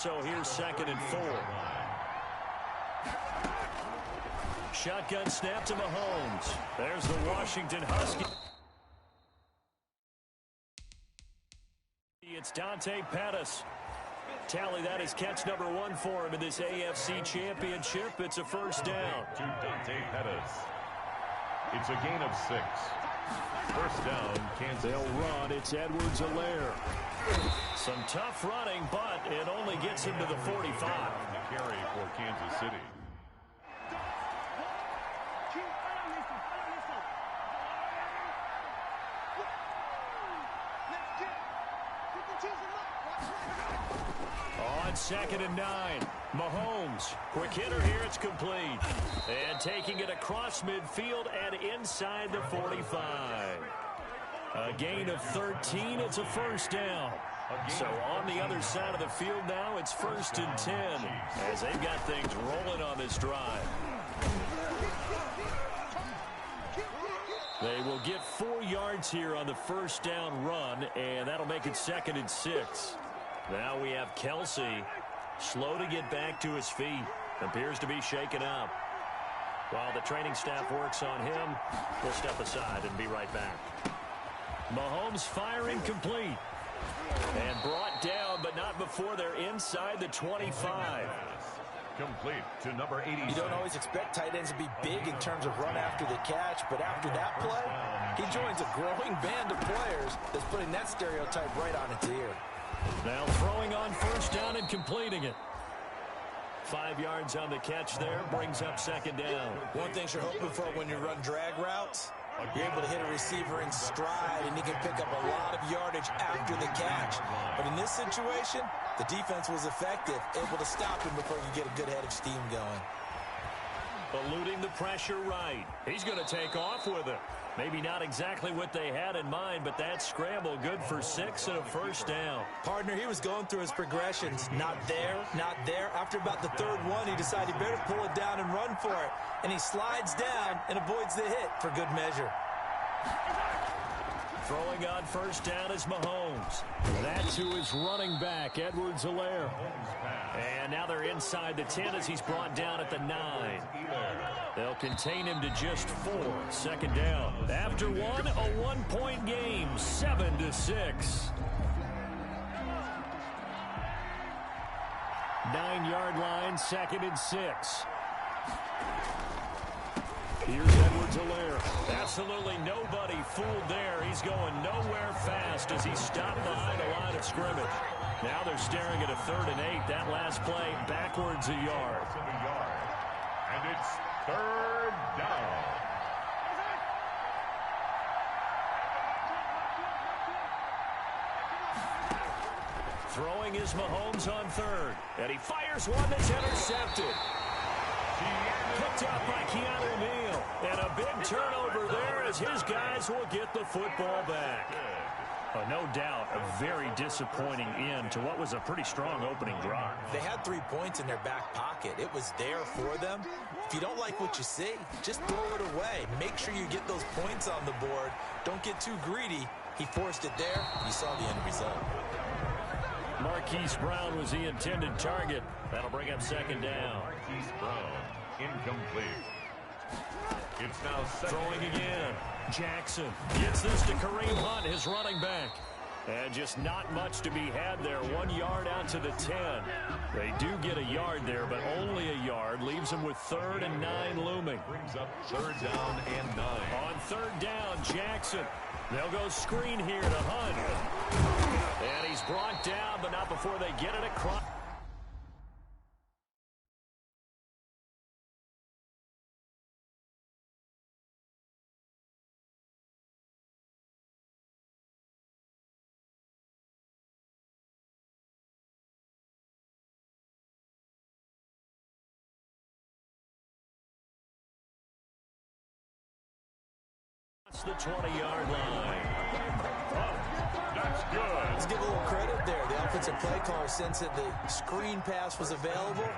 So here's 2nd and 4. Shotgun snap to Mahomes. There's the Washington Huskies. It's Dante Pettis. Tally that is catch number 1 for him in this AFC Championship. It's a first down. To Dante Pettis. It's a gain of 6. First down, Kansas. They'll run. It's Edwards-Helaire. Some tough running, but it only gets him to the 45. The carry for Kansas City. On 2nd and 9, Mahomes. Quick hitter here, it's complete. And taking it across midfield and inside the 45. A gain of 13, it's a first down. So on the other side of the field now, it's 1st and 10 as they've got things rolling on this drive. They will get 4 yards here on the first down run, and that'll make it 2nd and 6. Now we have Kelsey, slow to get back to his feet. Appears to be shaken up. While the training staff works on him, we'll step aside and be right back. Mahomes firing complete. And brought down, but not before they're inside the 25. Complete to number 80. You don't always expect tight ends to be big in terms of run after the catch, but after that play, he joins a growing band of players that's putting that stereotype right on its ear. Now throwing on first down and completing it. 5 yards on the catch there, brings up 2nd down. One thing you're hoping for when you run drag routes, you're able to hit a receiver in stride, and he can pick up a lot of yardage after the catch. But in this situation, the defense was effective, able to stop him before he could get a good head of steam going. Eluding the pressure right. He's going to take off with it. Maybe not exactly what they had in mind, but that scramble good for 6 and a first down. Partner, he was going through his progressions. Not there, not there. After about the 3rd one, he decided he better pull it down and run for it. And he slides down and avoids the hit for good measure. Throwing on first down is Mahomes. That's who is running back, Edwards-Helaire. And now they're inside the 10 as he's brought down at the 9. They'll contain him to just 4. 2nd down. After one, a 1-point game, 7-6. 9-yard line, 2nd and 6. Here's Edwards-Helaire. Absolutely nobody fooled there. He's going nowhere fast as he stopped behind the line of scrimmage. Now they're staring at a 3rd and 8. That last play backwards a yard. And it's 3rd down. Throwing is Mahomes on 3rd. And he fires one that's intercepted. Picked up by Keanu Neal. And a big turnover there as his guys will get the football back. No doubt a very disappointing end to what was a pretty strong opening drive. They had 3 points in their back pocket. It was there for them. If you don't like what you see, just throw it away. Make sure you get those points on the board. Don't get too greedy. He forced it there. You saw the end result. Marquise Brown was the intended target. That'll bring up 2nd down. Marquise Brown, incomplete. It's now throwing again. Jackson gets this to Kareem Hunt, his running back. And just not much to be had there. 1 yard out to the 10. They do get a yard there, but only a yard. Leaves them with 3rd and 9 looming. Brings up 3rd down and 9. On 3rd down, Jackson. They'll go screen here to Hunt. And he's brought down, but not before they get it across. The 20-yard line. Oh, that's good. Let's give a little credit there. The offensive play caller sensed that the screen pass was available.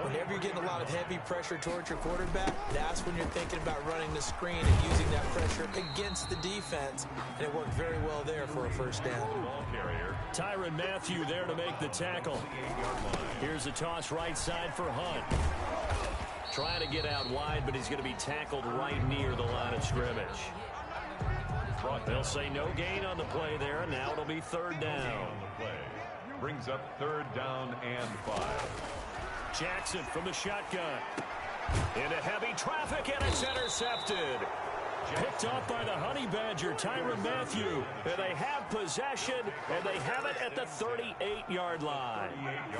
Whenever you're getting a lot of heavy pressure towards your quarterback, that's when you're thinking about running the screen and using that pressure against the defense. And it worked very well there for a first down. Ball carrier Tyrann Mathieu there to make the tackle. Here's a toss right side for Hunt. Trying to get out wide, but he's going to be tackled right near the line of scrimmage. They'll say no gain on the play there, and now it'll be third down. Brings up third down and 5. Jackson from the shotgun. Into heavy traffic, and it's intercepted. Picked off by the Honey Badger, Tyrann Mathieu. And they have possession, and they have it at the 38-yard line.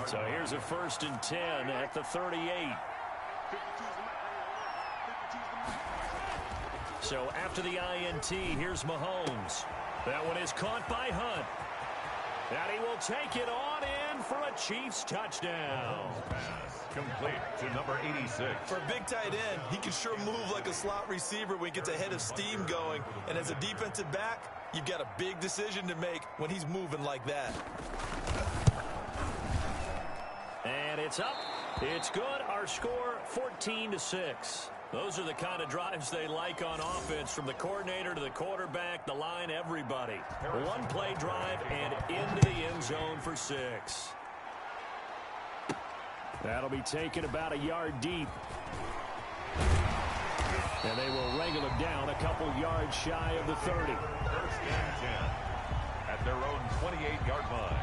So here's a 1st and 10 at the 38. So after the INT, here's Mahomes. That one is caught by Hunt. And he will take it on in for a Chiefs touchdown. Pass complete to number 86. For a big tight end, he can sure move like a slot receiver when he gets a head of steam going. And as a defensive back, you've got a big decision to make when he's moving like that. And it's up. It's good. Our score, 14-6. Those are the kind of drives they like on offense, from the coordinator to the quarterback, the line, everybody. One play drive and into the end zone for 6. That'll be taken about a yard deep. And they will wrangle him down a couple yards shy of the 30. 1st and 10 at their own 28-yard line.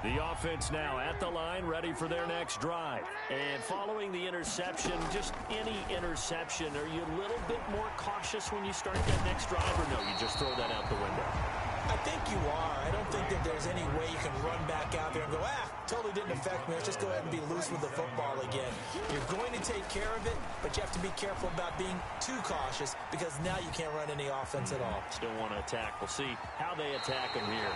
The offense now at the line, ready for their next drive. And following the interception, just any interception, are you a little bit more cautious when you start that next drive, or no, you just throw that out the window? I think you are. I don't think that there's any way you can run back out there and go, totally didn't affect me. Let's just go ahead and be loose with the football again. You're going to take care of it, but you have to be careful about being too cautious, because now you can't run any offense at all. Still want to attack. We'll see how they attack him here.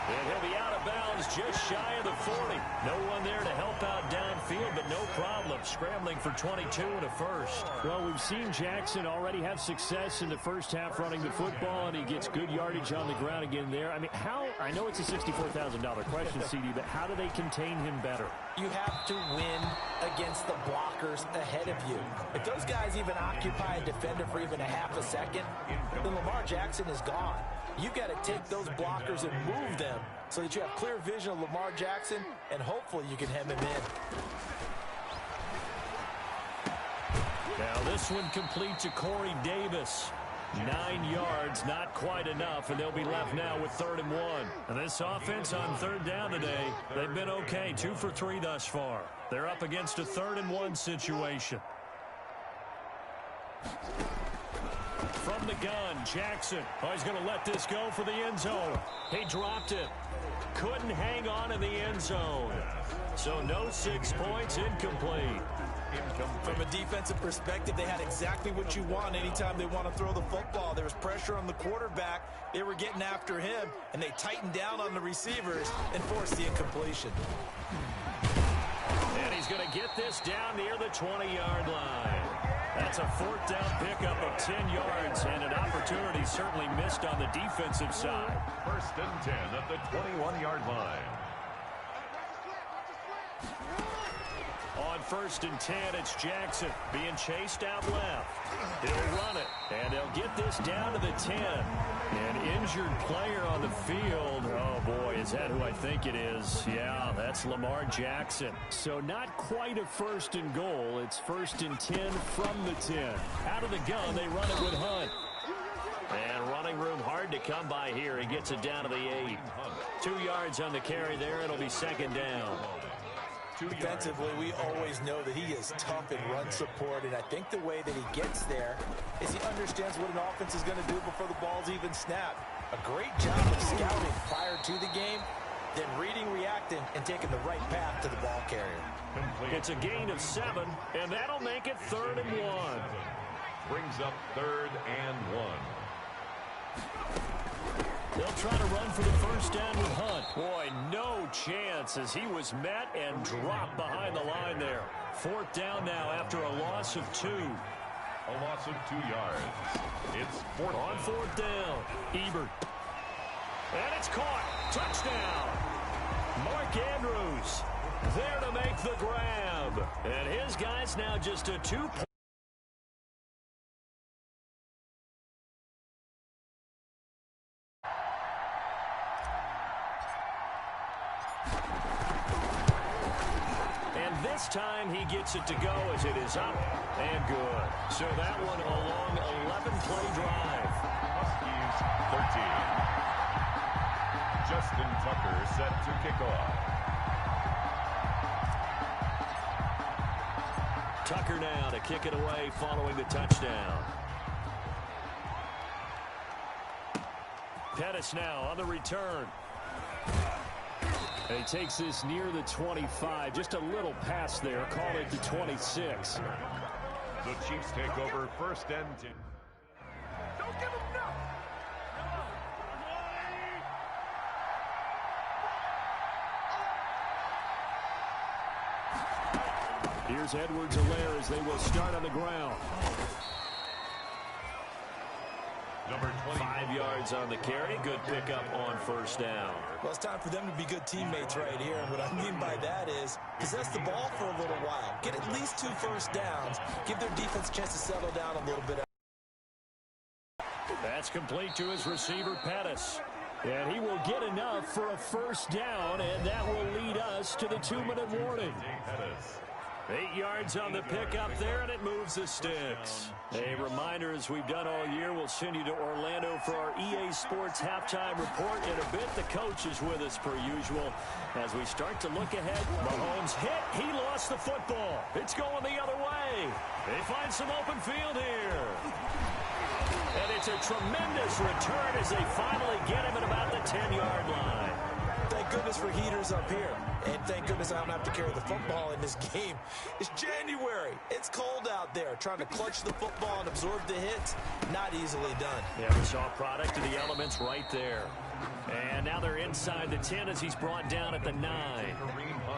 And he'll be out of bounds just shy of the 40. No one there to help out downfield, but no problem. Scrambling for 22 and a 1st. Well, we've seen Jackson already have success in the first half running the football, and he gets good yardage on the ground again there. I mean, I know it's a $64,000 question, CD, but how do they contain him better? You have to win against the blockers ahead of you. If those guys even occupy a defender for even a half a second, then Lamar Jackson is gone. You've got to take those blockers and move them so that you have clear vision of Lamar Jackson, and hopefully you can hem him in. Now this one complete to Corey Davis. 9 yards, not quite enough, and they'll be left now with 3rd and 1. And this offense on 3rd down today, they've been okay, 2 for 3 thus far. They're up against a 3rd and 1 situation. From the gun, Jackson. Oh, he's going to let this go for the end zone. He dropped it. Couldn't hang on in the end zone. So no 6 points, incomplete. From a defensive perspective, they had exactly what you want anytime they want to throw the football. There was pressure on the quarterback. They were getting after him, and they tightened down on the receivers and forced the incompletion. And he's going to get this down near the 20-yard line. That's a 4th down pickup of 10 yards, and an opportunity certainly missed on the defensive side. 1st and 10 at the 21-yard line. On 1st and 10, it's Jackson being chased out left. He'll run it, and they'll get this down to the 10. An injured player on the field. Oh, boy, is that who I think it is? Yeah, that's Lamar Jackson. So not quite a 1st and goal. It's 1st and 10 from the 10. Out of the gun, they run it with Hunt. And running room hard to come by here. He gets it down to the 8. 2 yards on the carry there. It'll be 2nd down. Defensively, we always know that he is tough in run support, and I think the way that he gets there is he understands what an offense is going to do before the ball's even snapped. A great job of scouting prior to the game, then reading, reacting, and taking the right path to the ball carrier. It's a gain of 7, and that'll make it 3rd and 1. Brings up 3rd and 1. They'll try to run for the 1st down with Hunt. Boy, no chance as he was met and dropped behind the line there. 4th down now after a loss of 2. A loss of 2 yards. It's 4th on 4th down. Ebert. And it's caught. Touchdown. Mark Andrews there to make the grab. And his guy's now just a 2-point. this time he gets it to go as it is up and good. So that one a long 11-play drive. Huskies 13. Justin Tucker set to kick off. Tucker now to kick it away following the touchdown. Pettis now on the return. And he takes this near the 25. Just a little pass there. Call it the 26. The Chiefs take over first and 10. Don't give him enough. Here's Edwards-Helaire as they will start on the ground. Number 20. 5 yards on the carry. Good pickup on first down. Well, it's time for them to be good teammates right here. And what I mean by that is possess the ball for a little while. Get at least 2 first downs. Give their defense a chance to settle down a little bit. That's complete to his receiver, Pettis. And he will get enough for a first down, and that will lead us to the 2-minute warning. 8 yards on the pickup there, and it moves the sticks. A reminder, as we've done all year, we'll send you to Orlando for our EA Sports halftime report. In a bit, the coach is with us per usual. As we start to look ahead, Mahomes hit. He lost the football. It's going the other way. They find some open field here. And it's a tremendous return as they finally get him at about the 10-yard line. Thank goodness for heaters up here. And thank goodness I don't have to carry the football in this game. It's January. It's cold out there. Trying to clutch the football and absorb the hits, not easily done. Yeah, we saw a product of the elements right there. And now they're inside the 10 as he's brought down at the 9.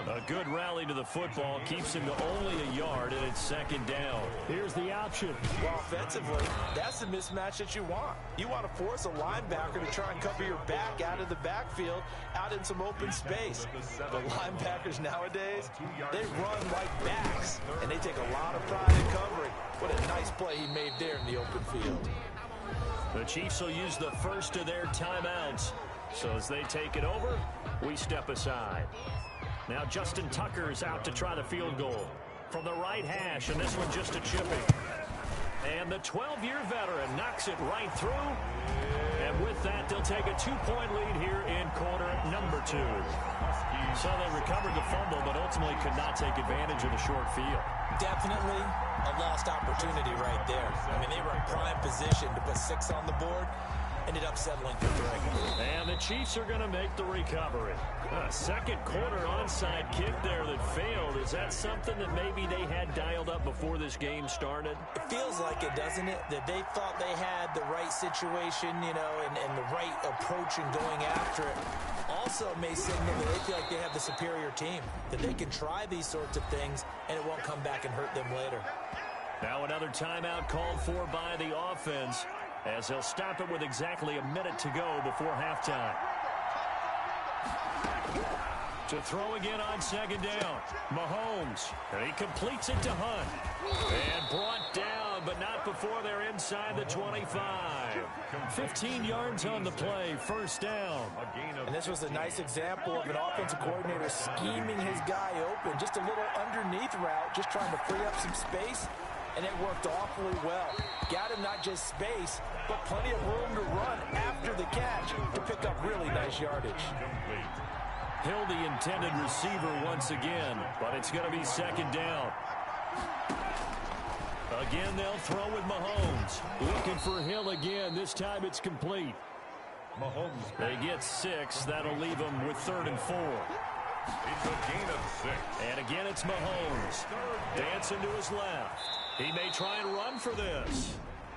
A good rally to the football keeps him to only a yard, and it's second down. Here's the option. Well, offensively, that's the mismatch that you want. You want to force a linebacker to try and cover your back out of the backfield, out in some open space. The linebackers nowadays, they run like backs, and they take a lot of pride in covering. What a nice play he made there in the open field. The Chiefs will use the first of their timeouts. So as they take it over, we step aside. Now Justin Tucker's out to try the field goal from the right hash, and this one just a chipping. And the 12-year veteran knocks it right through. And with that, they'll take a 2-point lead here in quarter number 2. So they recovered the fumble, but ultimately could not take advantage of the short field. Definitely a lost opportunity right there. I mean, they were in prime position to put 6 on the board. Ended up settling for 3. And the Chiefs are going to make the recovery. A second quarter onside kick there that failed. Is that something that maybe they had dialed up before this game started? It feels like it, doesn't it? That they thought they had the right situation, you know, and the right approach in going after it. Also may signal that they feel like they have the superior team, that they can try these sorts of things and it won't come back and hurt them later. Now another timeout called for by the offense, as they'll stop it with exactly a minute to go before halftime. To throw again on second down, Mahomes. And he completes it to Hunt. And brought down, but not before they're inside the 25. 15 yards on the play, first down. And this was a nice example of an offensive coordinator scheming his guy open. Just a little underneath route, just trying to free up some space. And it worked awfully well. Got him not just space, but plenty of room to run after the catch to pick up really nice yardage. Hill, the intended receiver once again, but it's going to be second down. Again, they'll throw with Mahomes. Looking for Hill again. This time it's complete. Mahomes. They get 6. That'll leave them with 3rd and 4. It's a gain of 6. And again, it's Mahomes. Dancing to his left. He may try and run for this.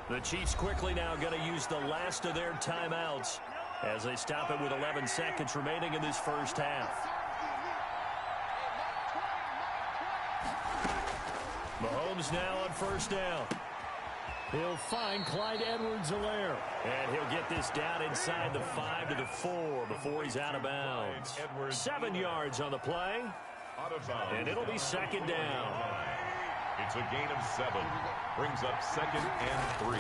The Chiefs quickly now going to use the last of their timeouts as they stop it with 11 seconds remaining in this first half. Mahomes now on first down. He'll find Clyde Edwards-Helaire. And he'll get this down inside the 5 to the 4 before he's out of bounds. 7 yards on the play. And it'll be second down. It's a gain of 7. Brings up 2nd and 3.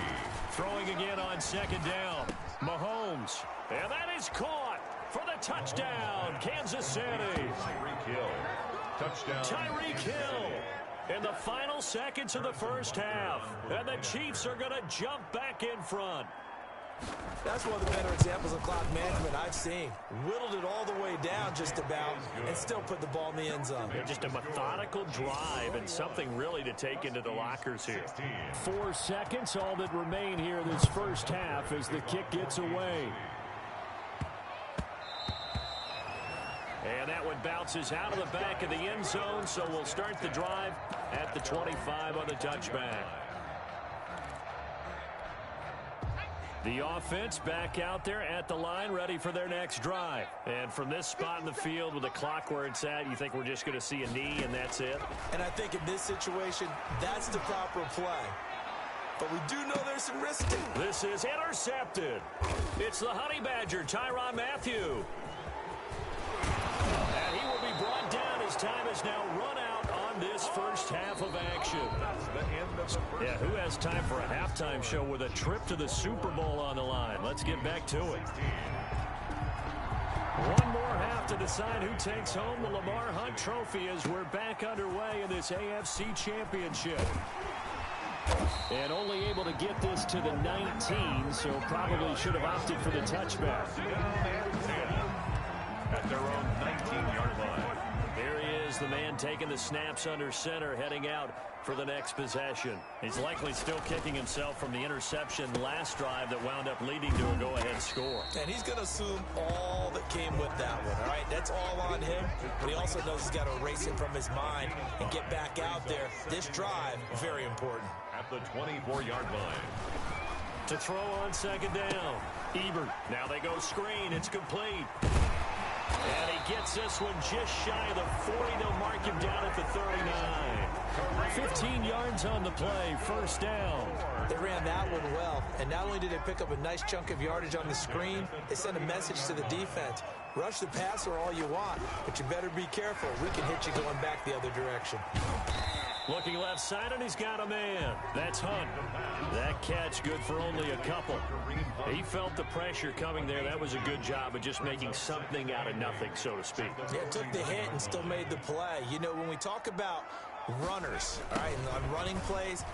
Throwing again on second down. Mahomes. And that is caught for the touchdown, Kansas City. Tyreek Hill Touchdown. Tyreek Hill in the final seconds of the first half. And the Chiefs are going to jump back in front. That's one of the better examples of clock management I've seen. Whittled it all the way down just about and still put the ball in the end zone. Just a methodical drive and something really to take into the lockers here. 4 seconds, all that remain here this first half as the kick gets away. And that one bounces out of the back of the end zone, so we'll start the drive at the 25 on the touchback. The offense back out there at the line, ready for their next drive. And from this spot in the field with the clock where it's at, you think we're just going to see a knee and that's it? And I think in this situation, that's the proper play. But we do know there's some risk to it. This is intercepted. It's the Honey Badger, Tyrann Mathieu. And he will be brought down as time is now run out on this first half of action. Yeah, who has time for a halftime show with a trip to the Super Bowl on the line? Let's get back to it. One more half to decide who takes home the Lamar Hunt Trophy as we're back underway in this AFC Championship. And only able to get this to the 19, so probably should have opted for the touchback. At their own 19-yard line. There he is, the man taking the snaps under center, heading out for the next possession. He's likely still kicking himself from the interception last drive that wound up leading to a go-ahead score. And he's going to assume all that came with that one, all right? That's all on him, but he also knows he's got to erase it from his mind and get back out there. This drive, very important. At the 24-yard line. To throw on second down, Ebert. Now they go screen. It's complete. And he gets this one just shy of the 40. They'll mark him down at the 39. 15 yards on the play, first down. They ran that one well, and not only did they pick up a nice chunk of yardage on the screen, they sent a message to the defense. Rush the passer all you want, but you better be careful. We can hit you going back the other direction. Looking left side, and he's got a man. That's Hunt. That catch good for only a couple. He felt the pressure coming there. That was a good job of just making something out of nothing, so to speak. Yeah, took the hit and still made the play. You know, when we talk about runners, all right, and on running plays,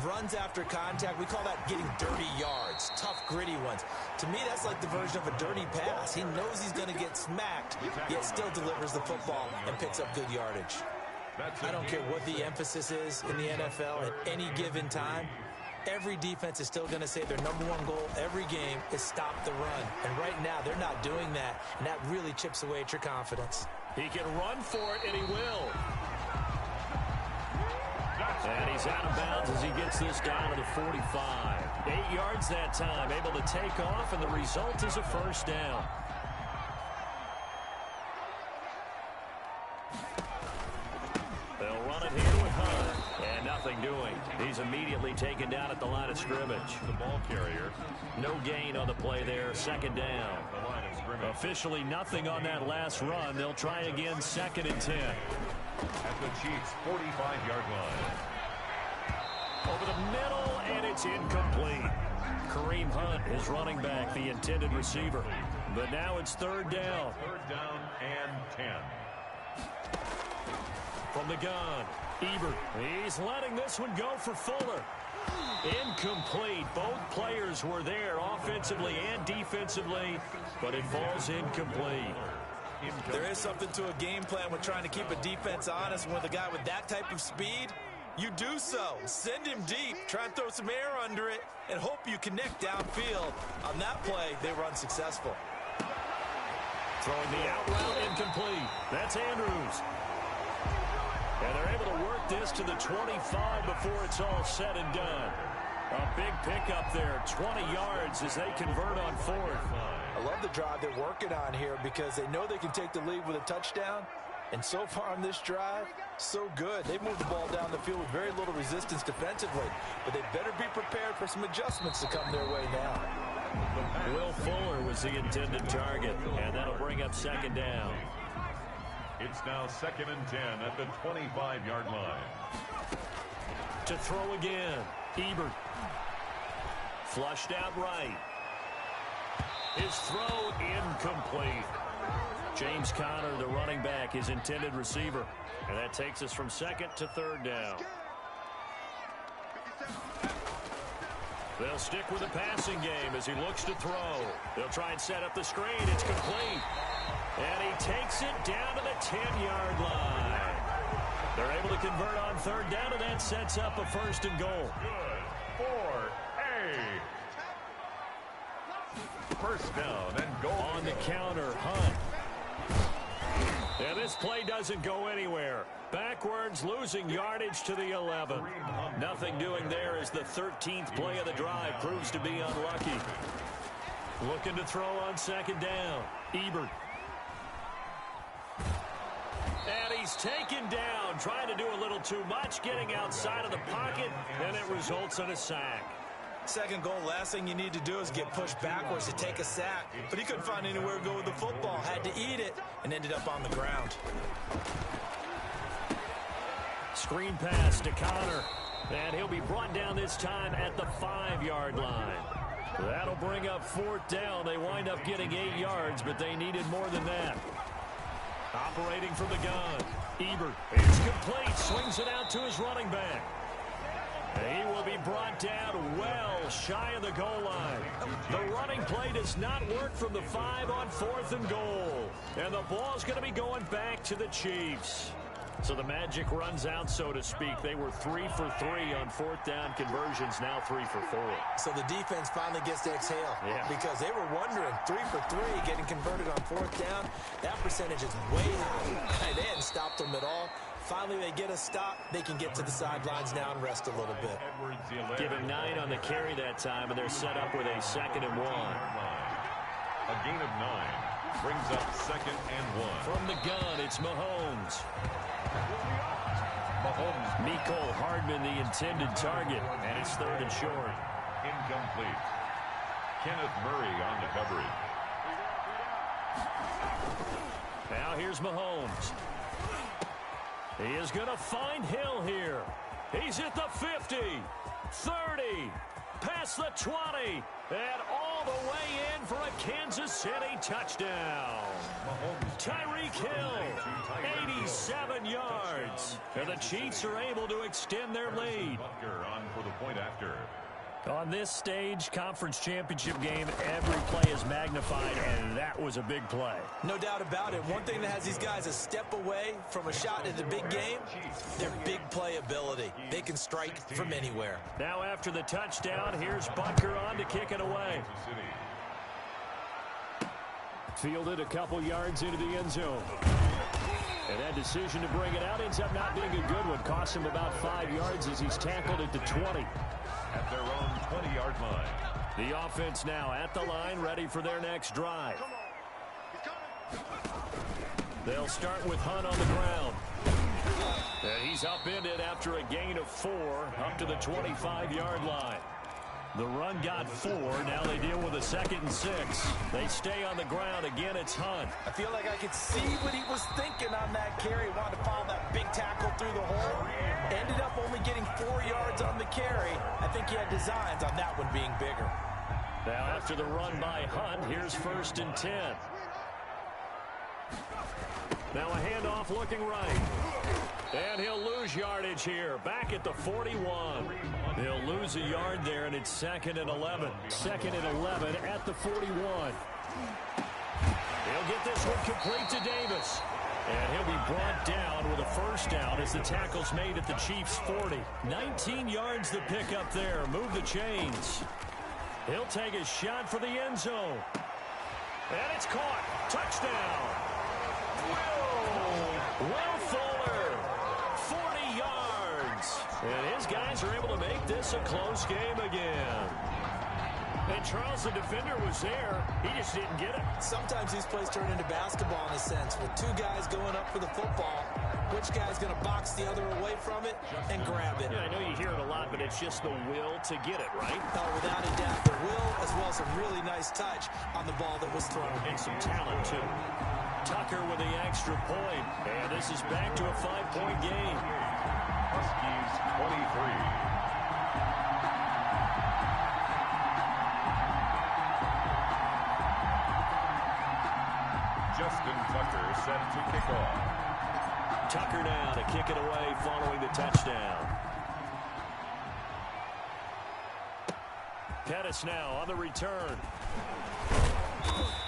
runs after contact, we call that getting dirty yards, tough, gritty ones. To me, that's like the version of a dirty pass. He knows he's going to get smacked, yet still delivers the football and picks up good yardage. I don't care what the emphasis is in the NFL at any given time. Every defense is still going to say their number one goal every game is stop the run. And right now, they're not doing that, and that really chips away at your confidence. He can run for it, and he will. And he's out of bounds as he gets this down to the 45. 8 yards that time, able to take off, and the result is a first down. They'll run it here with Hunt, and nothing doing. He's immediately taken down at the line of scrimmage. The ball carrier. No gain on the play there, second down. Officially nothing on that last run. They'll try again, 2nd and 10. At the Chiefs' 45-yard line. Over the middle, and it's incomplete. Kareem Hunt is running back, the intended receiver. But now it's 3rd down. 3rd down and 10. From the gun, Ebert. He's letting this one go for Fuller. Incomplete. Both players were there offensively and defensively, but it falls incomplete. There is something to a game plan with trying to keep a defense honest. With a guy with that type of speed, you do so. Send him deep, try and throw some air under it, and hope you connect downfield. On that play, they were unsuccessful. Throwing the out route, incomplete. That's Andrews. And they're able to work this to the 25 before it's all said and done. A big pickup there, 20 yards as they convert on 4th. I love the drive they're working on here because they know they can take the lead with a touchdown. And so far on this drive, so good. They moved the ball down the field with very little resistance defensively. But they better be prepared for some adjustments to come their way now. Will Fuller was the intended target, and that'll bring up 2nd down. It's now 2nd and 10 at the 25-yard line. To throw again, Ebert. Flushed out right. His throw incomplete. James Conner, the running back, his intended receiver. And that takes us from second to third down. They'll stick with the passing game as he looks to throw. They'll try and set up the screen. It's complete. And he takes it down to the 10-yard line. They're able to convert on third down, and that sets up a first and goal. Good for A. First down and goal. On the counter, Hunt. And this play doesn't go anywhere. Backwards, losing yardage to the 11. Nothing doing there as the 13th play of the drive proves to be unlucky. Looking to throw on second down. Ebert. And he's taken down, trying to do a little too much, getting outside of the pocket, and it results in a sack. Second goal, last thing you need to do is get pushed backwards to take a sack. But he couldn't find anywhere to go with the football, had to eat it, and ended up on the ground. Screen pass to Conner, and he'll be brought down this time at the 5-yard line. That'll bring up fourth down. They wind up getting 8 yards, but they needed more than that. Operating from the gun, Ebert. It's complete, swings it out to his running back. He will be brought down well shy of the goal line. The running play does not work from the 5 on 4th and goal. And the ball's going to be going back to the Chiefs. So the magic runs out, so to speak. They were 3 for 3 on fourth down conversions, now 3 for 4. So the defense finally gets to exhale. Yeah. Because they were wondering, 3 for 3, getting converted on fourth down. That percentage is way high. They hadn't stopped them at all. Finally, they get a stop. They can get to the sidelines now and rest a little bit. Given 9 on the carry that time, and they're set up with a 2nd and 1. A gain of 9 brings up 2nd and 1. From the gun, it's Mahomes. Mecole Hardman, the intended target, and it's 3rd and short. Incomplete. Kenneth Murray on the coverage. Now here's Mahomes. He is going to find Hill here. He's at the 50, 30, past the 20, and all the way in for a Kansas City touchdown. Tyreek Hill, 87 yards. And the Chiefs are able to extend their lead. On for the point after. On this stage, conference championship game, every play is magnified, and that was a big play. No doubt about it. One thing that has these guys a step away from a shot at the big game, their big play ability. They can strike from anywhere. Now after the touchdown, here's Butker on to kick it away. Fielded a couple yards into the end zone. And that decision to bring it out ends up not being a good one. Costs him about 5 yards as he's tackled at the 20. At their own 20-yard line. The offense now at the line, ready for their next drive. They'll start with Hunt on the ground. And he's upended after a gain of 4 up to the 25-yard line. The run got 4. Now they deal with a 2nd and 6. They stay on the ground. Again, it's Hunt. I feel like I could see what he was thinking on that carry. Wanted to follow that big tackle through the hole. Ended up only getting 4 yards on the carry. I think he had designs on that one being bigger. Now after the run by Hunt, here's 1st and 10. Now a handoff looking right. And he'll lose yardage here. Back at the 41. He'll lose a yard there, and it's 2nd and 11. 2nd and 11 at the 41. He'll get this one complete to Davis. And he'll be brought down with a first down as the tackle's made at the Chiefs' 40. 19 yards the pick up there. Move the chains. He'll take a shot for the end zone. And it's caught. Touchdown. Will Fuller. 40 yards. And his guys are able to make this a close game again. And Charles, the defender, was there. He just didn't get it. Sometimes these plays turn into basketball in a sense. With 2 guys going up for the football, which guy's going to box the other away from it and grab it? Yeah, I know you hear it a lot, but it's just the will to get it, right? Oh, without a doubt. The will as well as a really nice touch on the ball that was thrown. And some talent, too. Tucker with the extra point. And this is back to a 5-point game. Huskies 23. Just Justin Tucker set to kick off. Tucker now to kick it away following the touchdown. Pettis now on the return.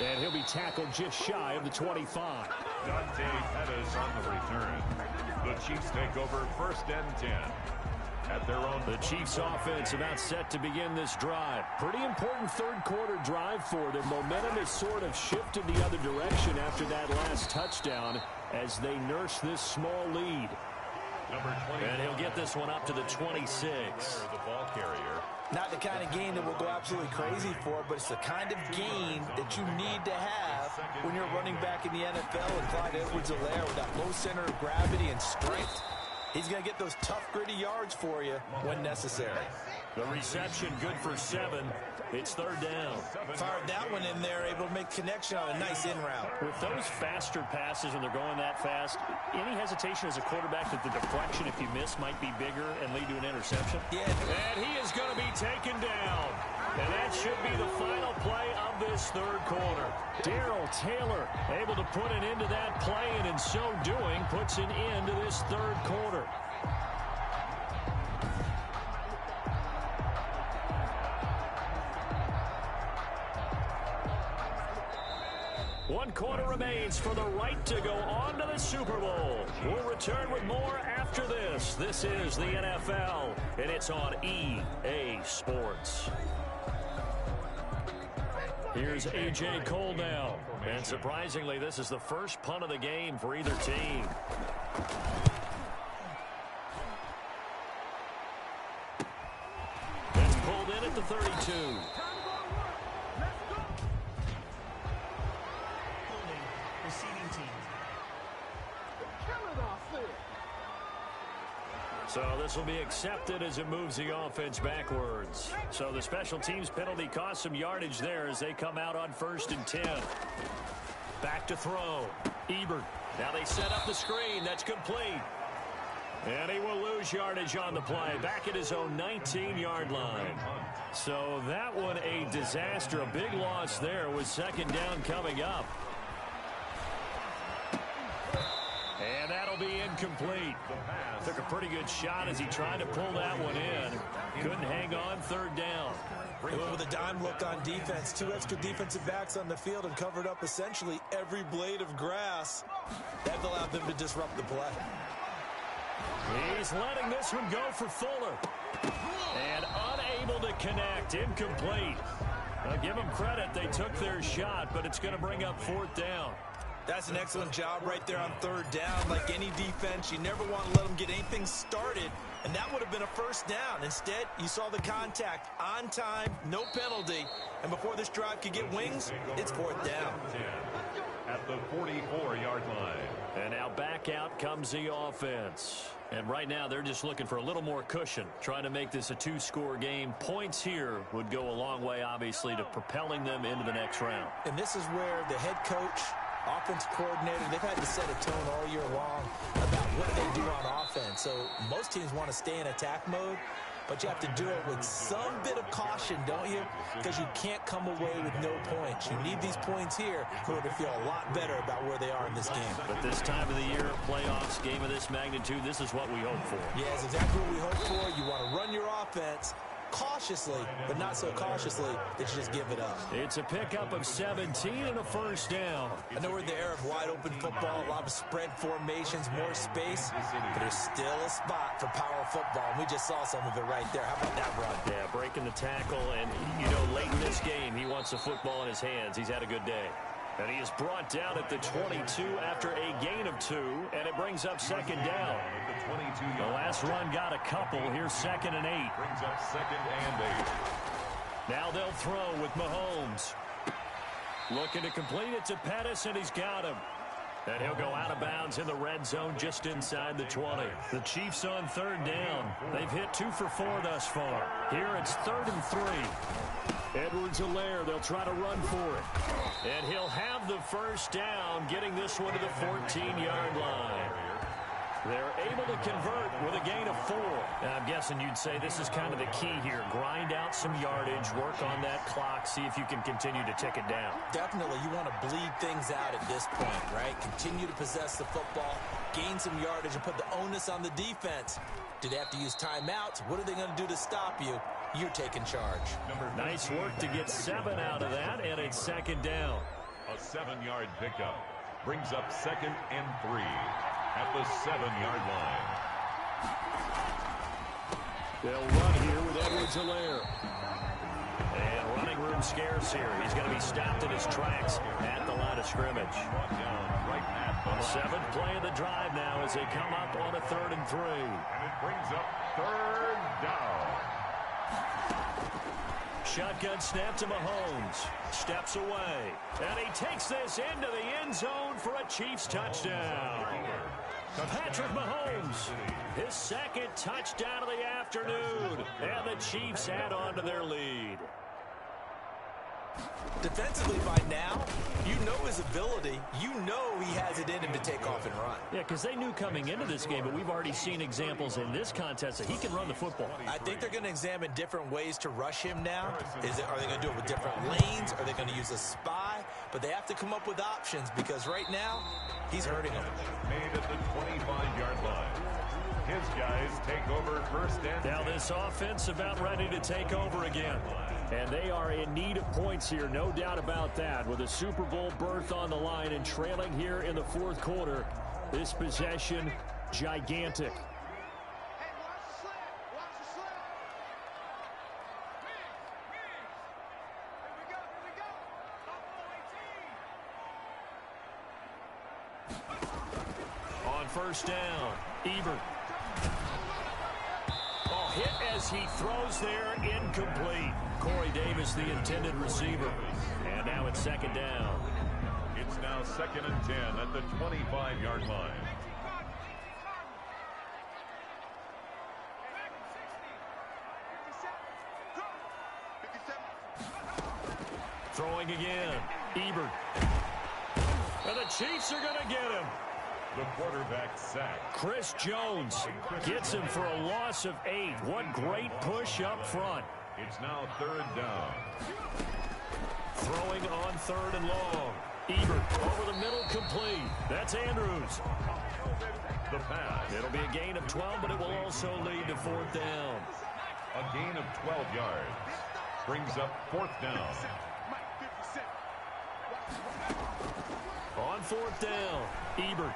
And he'll be tackled just shy of the 25. Dante Pettis on the return. The Chiefs take over 1st and 10. At their own. The Chiefs offense about set to begin this drive. Pretty important third quarter drive for them. Momentum has sort of shifted the other direction after that last touchdown as they nurse this small lead. And he'll get this one up to the 26. The ball carrier. Not the kind of game that we'll go absolutely crazy for, but it's the kind of game that you need to have when you're running back in the NFL with Clyde Edwards-Helaire with that low center of gravity and strength. He's going to get those tough, gritty yards for you when necessary. The reception good for 7. It's 3rd down. Fired that one in there, able to make connection on a nice in route. With those faster passes when they're going that fast, any hesitation as a quarterback that the deflection, if you miss, might be bigger and lead to an interception? Yeah. And he is going to be taken down. And that should be the final play of this third quarter. Darrell Taylor able to put an end to that play, and in so doing, puts an end to this third quarter. One quarter remains for the right to go on to the Super Bowl. We'll return with more after this. This is the NFL, and it's on EA Sports. Here's A.J. Cole now. And surprisingly, this is the first punt of the game for either team. It's pulled in at the 32. So this will be accepted as it moves the offense backwards. So the special teams penalty cost some yardage there as they come out on 1st and 10. Back to throw. Ebert. Now they set up the screen. That's complete. And he will lose yardage on the play. Back at his own 19-yard line. So that one a disaster. A big loss there with 2nd down coming up. And that'll be incomplete. Took a pretty good shot as he tried to pull that one in. Couldn't hang on 3rd down. They went with a dime look on defense. 2 extra defensive backs on the field and covered up essentially every blade of grass. That allowed them to disrupt the play. He's letting this one go for Fuller. And unable to connect. Incomplete. I'll give them credit. They took their shot, but it's going to bring up 4th down. That's an excellent job right there on 3rd down. Like any defense, you never want to let them get anything started, and that would have been a 1st down. Instead, you saw the contact on time, no penalty, and before this drive could get wings, it's 4th down. At the 44-yard line. And now back out comes the offense. And right now, they're just looking for a little more cushion, trying to make this a 2-score game. Points here would go a long way, obviously, to propelling them into the next round. And this is where the head coach, offensive coordinator, they've had to set a tone all year long about what they do on offense. So most teams want to stay in attack mode, but you have to do it with some bit of caution, don't you? Because you can't come away with no points. You need these points here in order to feel a lot better about where they are in this game. But this time of the year, playoffs, game of this magnitude, this is what we hope for. Yeah, it's exactly what we hope for. You want to run your offense cautiously, but not so cautiously that you just give it up. It's a pickup of 17 and a 1st down. I know we're in the era of wide open football, a lot of spread formations, more space, but there's still a spot for power football, and we just saw some of it right there. How about that run? Yeah, breaking the tackle, and you know, late in this game, he wants the football in his hands. He's had a good day. And he is brought down at the 22 after a gain of 2, and it brings up 2nd down. The last run got a couple. Here's 2nd and 8. Brings up 2nd and 8. Now they'll throw with Mahomes. Looking to complete it to Pettis, and he's got him. And he'll go out of bounds in the red zone just inside the 20. The Chiefs on 3rd down. They've hit 2 for 4 thus far. Here it's 3rd and 3. Edwards-Helaire, they'll try to run for it. And he'll have the 1st down, getting this one to the 14-yard line. They're able to convert with a gain of 4. I'm guessing you'd say this is kind of the key here. Grind out some yardage, work on that clock, see if you can continue to tick it down. Definitely, you want to bleed things out at this point, right? Continue to possess the football, gain some yardage, and put the onus on the defense. Do they have to use timeouts? What are they going to do to stop you? You're taking charge. Nice work to get 7 out of that, and it's second down. A 7-yard pickup brings up 2nd and 3 at the 7-yard line. They'll run here with Edwards-Helaire. And running room scarce here. He's going to be stopped in his tracks at the line of scrimmage. Seventh play of the drive now as they come up on a 3rd and 3. And it brings up 3rd down. Shotgun snap to Mahomes. Steps away. And he takes this into the end zone for a Chiefs touchdown. Patrick Mahomes, his 2nd touchdown of the afternoon. And the Chiefs add on to their lead. Defensively by now, you know his ability. You know he has it in him to take off and run. Yeah, because they knew coming into this game, but we've already seen examples in this contest that he can run the football. I think they're going to examine different ways to rush him now. Are they going to do it with different lanes? Are they going to use a spy? But they have to come up with options because right now, he's hurting them. Made at the 25-yard line. His guys take over 1st and 10. Now this offense about ready to take over again. And they are in need of points here, no doubt about that. With a Super Bowl berth on the line and trailing here in the 4th quarter, this possession, gigantic. On 1st down, Ebert. Hit as he throws there, incomplete. Corey Davis, the intended receiver. And now it's 2nd down. It's now 2nd and 10 at the 25-yard line. Throwing again. Ebert. And the Chiefs are going to get him. The quarterback sacked. Chris Jones gets him for a loss of 8. What great push up front. It's now 3rd down. Throwing on 3rd and long. Ebert over the middle, complete. That's Andrews. The pass. It'll be a gain of 12, but it will also lead to 4th down. A gain of 12 yards. Brings up 4th down. On 4th down, Ebert.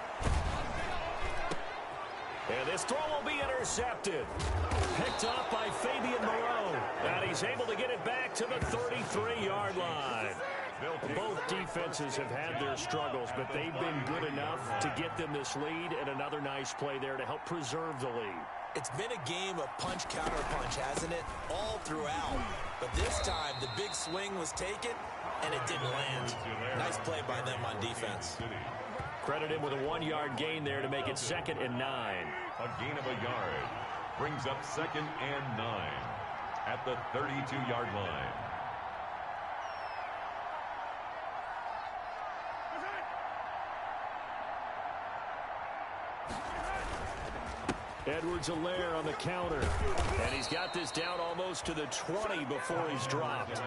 And this throw will be intercepted. Picked up by Fabian Moreau. And he's able to get it back to the 33-yard line. Both defenses have had their struggles, but they've been good enough to get them this lead, and another nice play there to help preserve the lead. It's been a game of punch-counter-punch, hasn't it? All throughout. But this time, the big swing was taken, and it didn't land. Nice play by them on defense. Credit him with a 1-yard gain there to make it 2nd and 9. A gain of a yard. Brings up 2nd and 9 at the 32-yard line. Edwards-Helaire on the counter. And he's got this down almost to the 20 before he's dropped.